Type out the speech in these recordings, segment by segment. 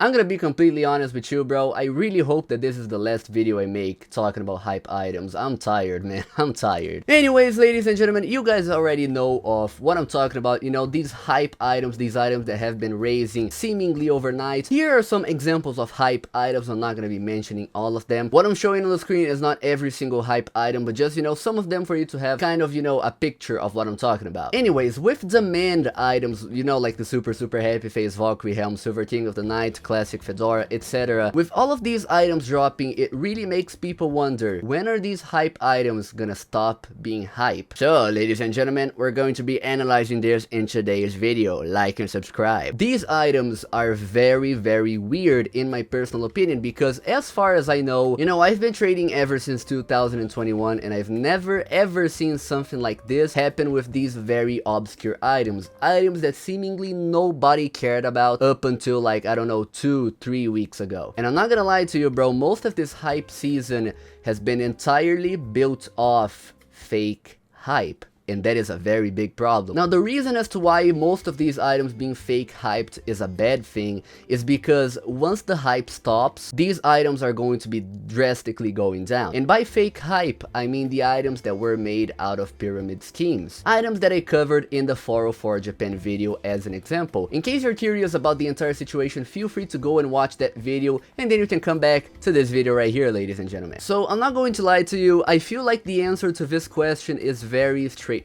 I'm gonna be completely honest with you, bro. I really hope that this is the last video I make talking about hype items. I'm tired, man. I'm tired. Anyways, ladies and gentlemen, you guys already know of what I'm talking about. You know, these hype items, these items that have been raising seemingly overnight. Here are some examples of hype items. I'm not gonna be mentioning all of them. What I'm showing on the screen is not every single hype item, but just, you know, some of them for you to have kind of, you know, a picture of what I'm talking about. Anyways, with demand items, you know, like the super happy face Valkyrie helm, Silver King of the Night, classic fedora, etc. With all of these items dropping, it really makes people wonder, when are these hype items gonna stop being hype? So, ladies and gentlemen, we're going to be analyzing this in today's video. Like and subscribe. These items are very weird in my personal opinion, because as far as I know, you know, I've been trading ever since 2021 and I've never ever seen something like this happen with these very obscure items. Items that seemingly nobody cared about up until, like, I don't know, 2-3 weeks ago. And I'm not gonna lie to you, bro, most of this hype season has been entirely built off fake hype. And that is a very big problem. Now, the reason as to why most of these items being fake hyped is a bad thing is because once the hype stops, these items are going to be drastically going down. And by fake hype, I mean the items that were made out of pyramid schemes. Items that I covered in the 404 Japan video as an example. In case you're curious about the entire situation, feel free to go and watch that video, and then you can come back to this video right here, ladies and gentlemen. So I'm not going to lie to you, I feel like the answer to this question is very straightforward.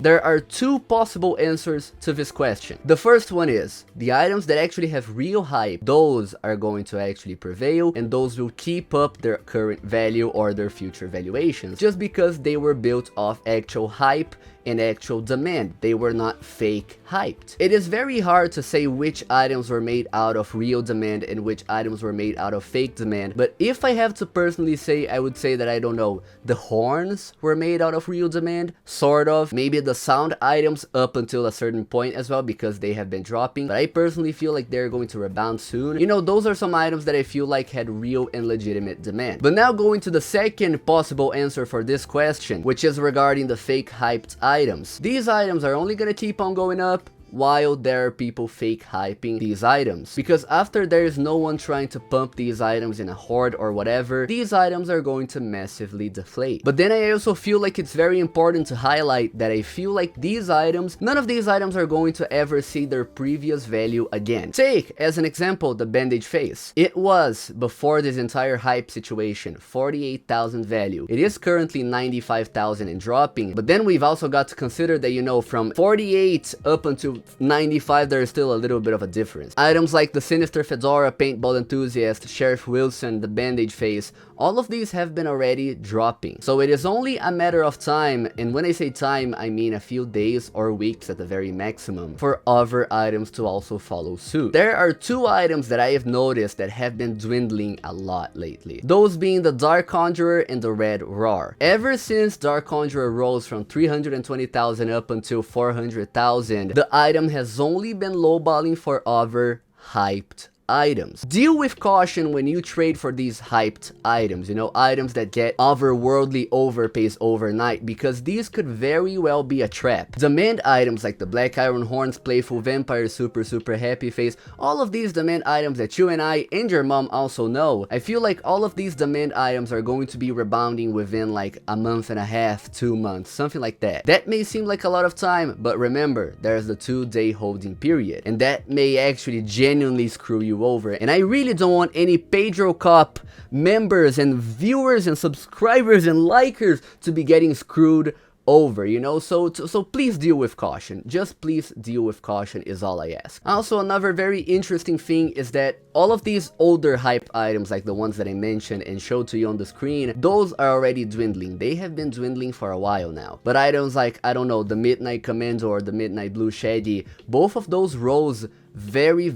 There are two possible answers to this question. The first one is, the items that actually have real hype, those are going to actually prevail, and those will keep up their current value or their future valuations, just because they were built off actual hype and actual demand. They were not fake hyped. It is very hard to say which items were made out of real demand and which items were made out of fake demand, but if I have to personally say, I would say that, I don't know, the horns were made out of real demand, sort of. Maybe the sound items up until a certain point as well, because they have been dropping, but I personally feel like they're going to rebound soon. You know, those are some items that I feel like had real and legitimate demand. But now going to the second possible answer for this question, which is regarding the fake hyped items. These items are only gonna keep on going up while there are people fake hyping these items, because after there is no one trying to pump these items in a horde or whatever, these items are going to massively deflate. But then I also feel like it's very important to highlight that I feel like these items, none of these items are going to ever see their previous value again. Take as an example the bandage face. It was, before this entire hype situation, 48,000 value. It is currently 95,000 and dropping, but then we've also got to consider that, you know, from 48 up until 95, there is still a little bit of a difference. Items like the Sinister Fedora, Paintball Enthusiast, Sheriff Wilson, the Bandage Face, all of these have been already dropping. So it is only a matter of time, and when I say time, I mean a few days or weeks at the very maximum, for other items to also follow suit. There are two items that I have noticed that have been dwindling a lot lately. Those being the Dark Conjurer and the Red Roar. Ever since Dark Conjurer rose from 320,000 up until 400,000, the item has only been lowballing for other hyped items. Deal with caution when you trade for these hyped items, you know, items that get otherworldly overpays overnight, because these could very well be a trap. Demand items like the Black Iron Horns, Playful Vampire, super happy face, all of these demand items that you and I and your mom also know, I feel like all of these demand items are going to be rebounding within like a month and a half, 2 months, something like that. That may seem like a lot of time, but remember, there's the 2-day holding period, and that may actually genuinely screw you over. And I really don't want any pedrokopp members and viewers and subscribers and likers to be getting screwed over, you know, so please deal with caution. Just please deal with caution is all I ask. Also, another very interesting thing is that all of these older hype items, like the ones that I mentioned and showed to you on the screen, those are already dwindling. They have been dwindling for a while now. But items like, I don't know, the Midnight Commando or the Midnight Blue Shady, both of those rose very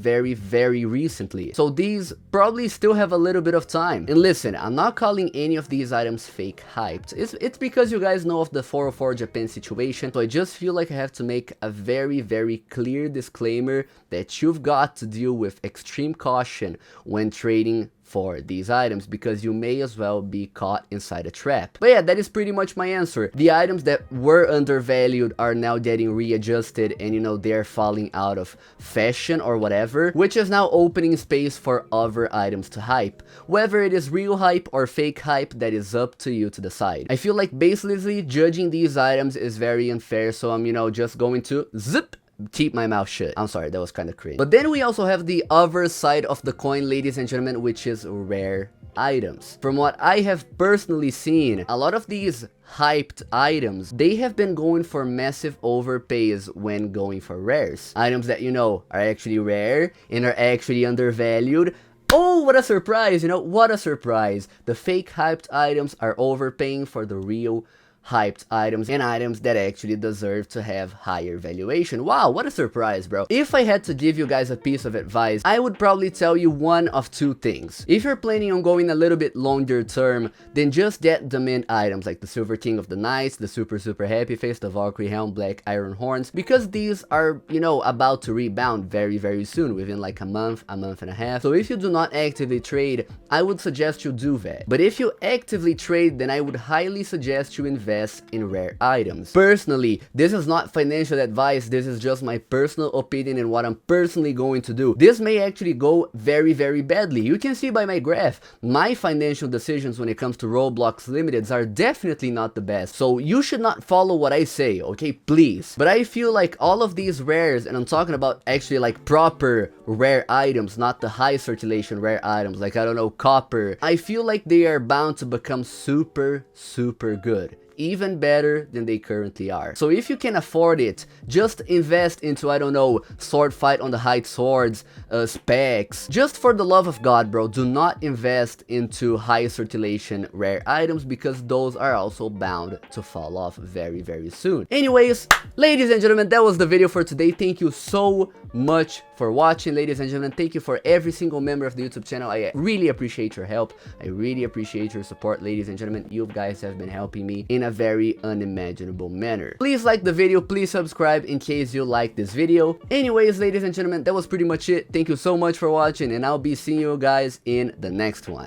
recently, so these probably still have a little bit of time. And listen, I'm not calling any of these items fake hyped. It's because you guys know of the 404 Japan situation, so I just feel like I have to make a very clear disclaimer that you've got to deal with extreme caution when trading for these items, because you may as well be caught inside a trap. But yeah, that is pretty much my answer. The items that were undervalued are now getting readjusted, and you know, they're falling out of fashion or whatever, which is now opening space for other items to hype. Whether it is real hype or fake hype, that is up to you to decide. I feel like basically judging these items is very unfair, so I'm, you know, just going to zip, keep my mouth shut. I'm sorry, that was kind of cringe. But then we also have the other side of the coin, ladies and gentlemen, which is rare items. From what I have personally seen, a lot of these hyped items, they have been going for massive overpays when going for rares. Items that, you know, are actually rare and are actually undervalued. Oh, what a surprise, you know, what a surprise. The fake hyped items are overpaying for the real hyped items, and items that actually deserve to have higher valuation. Wow, what a surprise, bro. If I had to give you guys a piece of advice, I would probably tell you one of two things. If you're planning on going a little bit longer term, then just get the mint items like the Silver King of the Knights, the Super Happy Face, the Valkyrie Helm, Black Iron Horns, because these are, you know, about to rebound very soon, within like a month and a half. So if you do not actively trade, I would suggest you do that. But if you actively trade, then I would highly suggest you invest in rare items. Personally, this is not financial advice, this is just my personal opinion and what I'm personally going to do. This may actually go very badly. You can see by my graph, my financial decisions when it comes to Roblox Limiteds are definitely not the best. So you should not follow what I say, okay, please. But I feel like all of these rares, and I'm talking about actually like proper rare items, not the high circulation rare items, like, I don't know, copper, I feel like they are bound to become super good, even better than they currently are. So if you can afford it, just invest into, I don't know, sword fight on the height swords, specs. Just for the love of God, bro, do not invest into high circulation rare items, because those are also bound to fall off very soon. Anyways, ladies and gentlemen, that was the video for today. Thank you so much for watching, ladies and gentlemen. Thank you for every single member of the YouTube channel. I really appreciate your help. I really appreciate your support, ladies and gentlemen. You guys have been helping me in a very unimaginable manner. Please like the video, please subscribe in case you like this video. Anyways, ladies and gentlemen, that was pretty much it. Thank you so much for watching, and I'll be seeing you guys in the next one.